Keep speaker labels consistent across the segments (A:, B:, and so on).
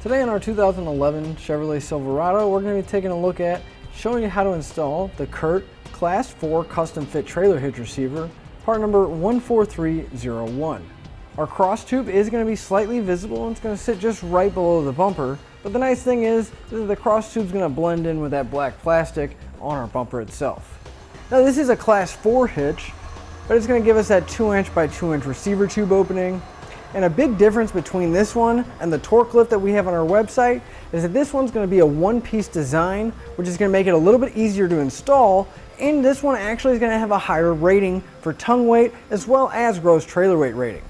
A: Today on our 2011 Chevrolet Silverado, we're going to be taking a look at showing you how to install the CURT Class 4 Custom Fit Trailer Hitch Receiver, part number 14301. Our cross tube is going to be slightly visible and it's going to sit just right below the bumper, but the nice thing is that the cross tube is going to blend in with that black plastic on our bumper itself. Now this is a Class 4 hitch, but it's going to give us that 2" by 2" receiver tube opening. And a big difference between this one and the torque lift that we have on our website is that this one's going to be a one-piece design, which is going to make it a little bit easier to install, and this one actually is going to have a higher rating for tongue weight as well as gross trailer weight rating.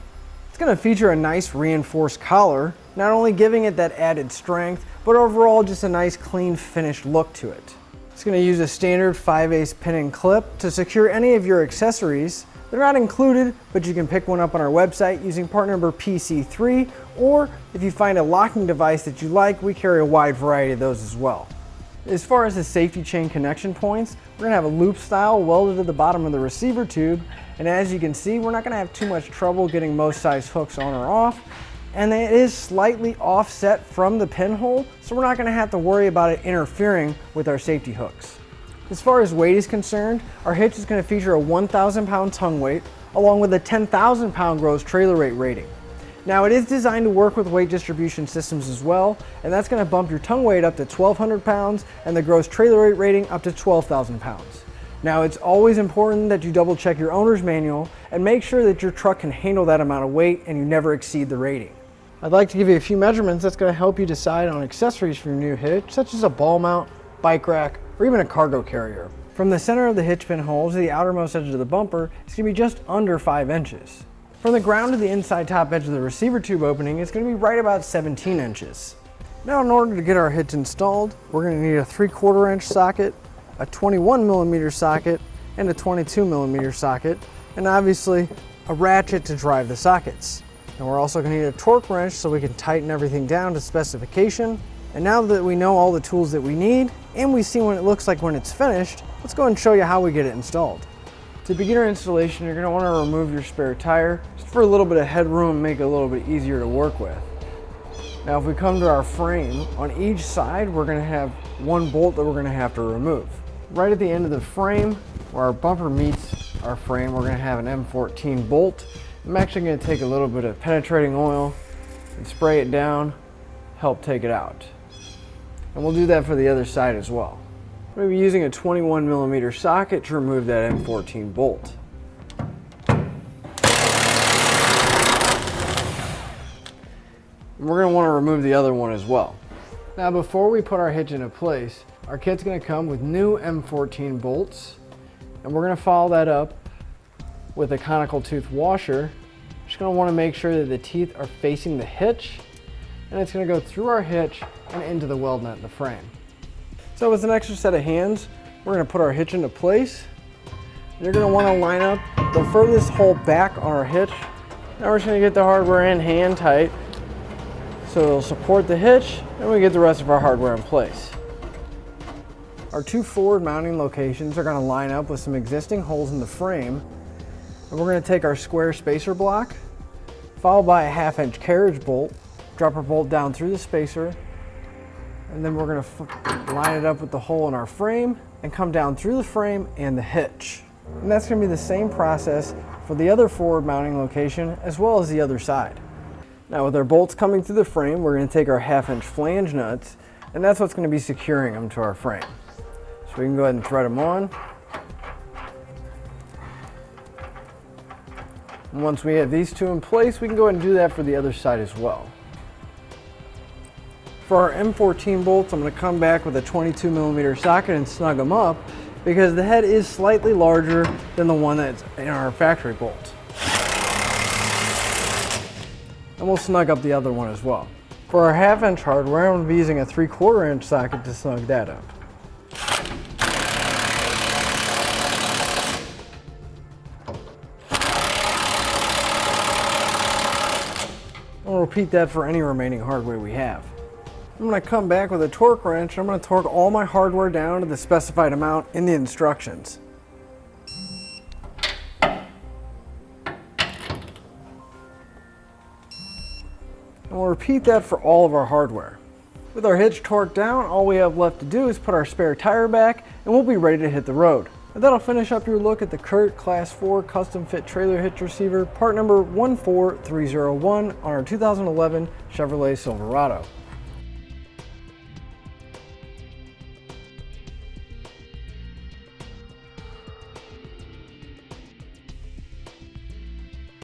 A: It's going to feature a nice reinforced collar, not only giving it that added strength, but overall just a nice clean finished look to it. It's going to use a standard 5/8 pin and clip to secure any of your accessories. They're not included, but you can pick one up on our website using part number PC3, or if you find a locking device that you like, we carry a wide variety of those as well. As far as the safety chain connection points, we're going to have a loop style welded to the bottom of the receiver tube, and as you can see, we're not going to have too much trouble getting most size hooks on or off, and it is slightly offset from the pinhole, so we're not going to have to worry about it interfering with our safety hooks. As far as weight is concerned, our hitch is going to feature a 1,000 pound tongue weight along with a 10,000 pound gross trailer weight rating. Now it is designed to work with weight distribution systems as well, and that's going to bump your tongue weight up to 1,200 pounds and the gross trailer weight rating up to 12,000 pounds. Now it's always important that you double check your owner's manual and make sure that your truck can handle that amount of weight and you never exceed the rating. I'd like to give you a few measurements that's going to help you decide on accessories for your new hitch, such as a ball mount, bike rack, or even a cargo carrier. From the center of the hitch pin hole to the outermost edge of the bumper, it's going to be just under 5 inches. From the ground to the inside top edge of the receiver tube opening, it's going to be right about 17 inches. Now in order to get our hitch installed, we're going to need a 3/4 inch socket, a 21mm socket, and a 22mm socket, and obviously a ratchet to drive the sockets. And we're also going to need a torque wrench so we can tighten everything down to specification. And now that we know all the tools that we need, and we see what it looks like when it's finished, let's go and show you how we get it installed. To begin our installation, you're going to want to remove your spare tire, just for a little bit of headroom and make it a little bit easier to work with. Now if we come to our frame, on each side we're going to have one bolt that we're going to have to remove. Right at the end of the frame, where our bumper meets our frame, we're going to have an M14 bolt. I'm actually going to take a little bit of penetrating oil and spray it down, help take it out. And we'll do that for the other side as well. We'll be using a 21mm socket to remove that M14 bolt. And we're going to want to remove the other one as well. Now before we put our hitch into place, our kit's going to come with new M14 bolts, and we're going to follow that up with a conical tooth washer. Just going to want to make sure that the teeth are facing the hitch, and it's going to go through our hitch and into the weld nut in the frame. So with an extra set of hands, we're going to put our hitch into place. You're going to want to line up the furthest hole back on our hitch. Now we're just going to get the hardware in hand tight so it'll support the hitch, and we get the rest of our hardware in place. Our two forward mounting locations are going to line up with some existing holes in the frame, and we're going to take our square spacer block, followed by a 1/2 inch carriage bolt, drop our bolt down through the spacer, and then we're going to line it up with the hole in our frame and come down through the frame and the hitch. And that's going to be the same process for the other forward mounting location as well as the other side. Now with our bolts coming through the frame, we're going to take our 1/2 inch flange nuts, and that's what's going to be securing them to our frame. So we can go ahead and thread them on. And once we have these two in place, we can go ahead and do that for the other side as well. For our M14 bolts, I'm going to come back with a 22mm socket and snug them up because the head is slightly larger than the one that's in our factory bolt. And we'll snug up the other one as well. For our 1/2 inch hardware, I'm going to be using a 3/4 inch socket to snug that up. And we'll repeat that for any remaining hardware we have. I'm going to come back with a torque wrench. I'm going to torque all my hardware down to the specified amount in the instructions. And we'll repeat that for all of our hardware. With our hitch torqued down, all we have left to do is put our spare tire back and we'll be ready to hit the road. And that'll finish up your look at the CURT Class 4 Custom Fit Trailer Hitch Receiver, part number 14301 on our 2011 Chevrolet Silverado.